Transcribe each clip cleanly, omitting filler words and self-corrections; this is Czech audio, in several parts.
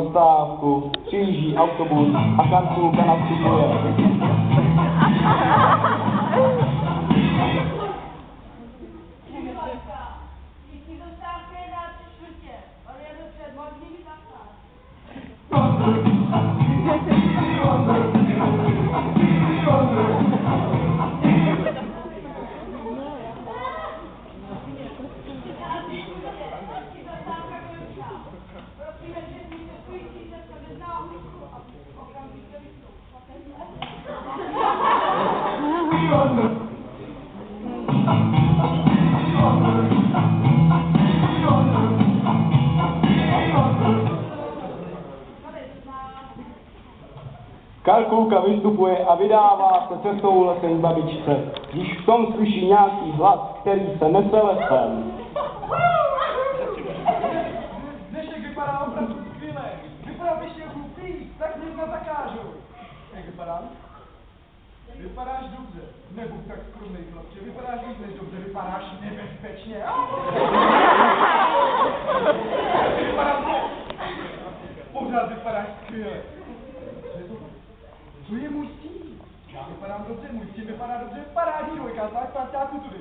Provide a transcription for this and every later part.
zastávku, přijíždí autobus a Karkulka nastupuje. Karkulka vystupuje a vydává se cestou lesem babičce, když v tom slyší nějaký hlas, který se nese lesem. Dnešek vypadá opravdu skvěle. Vypadá ještě jako prý, tak mě zakážou. Jak vypadám? Vypadáš dobře. Nebuď tak skromnej, chlapče. Vypadáš víc než dobře. Vypadáš nebezpečně. Vypadám to. Pořád vypadáš skvěle. To je můj stín. Já vypadám dobře, můj stín vypadá dobře. Parádní dvojka, tak parťáku tudy.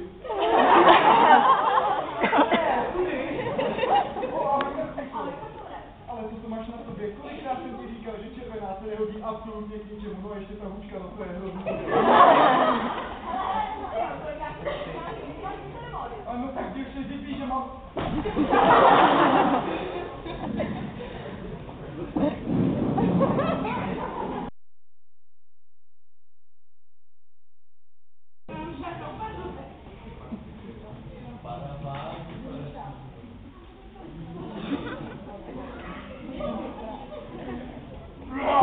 Tudy. Ale co máš na sobě? Kolikrát jsem ti říkal, že červená se nehodí absolutně k ničemu, no a ještě ta hůčka, no to je hrozný. Ano, tak ty už se vypí, že mám...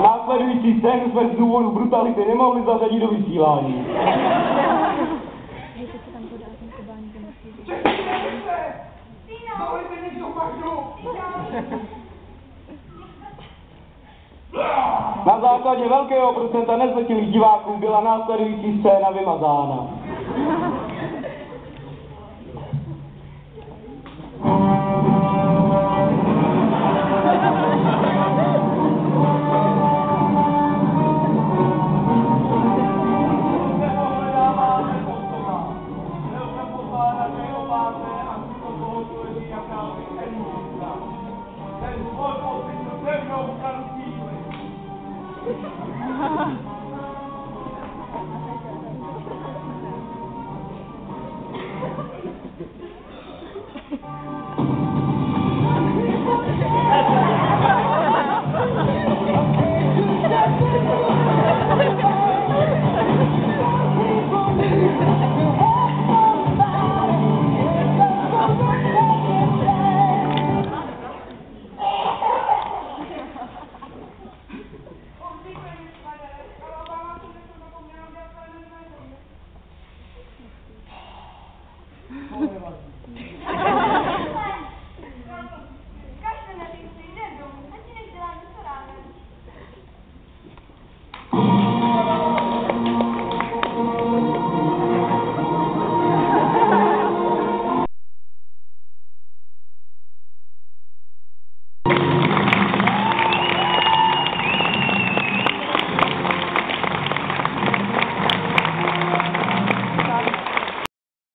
Následující scénu jsme z důvodu brutality nemohli zařadit do vysílání. Na základě velkého procenta nezletilých diváků byla následující scéna vymazána.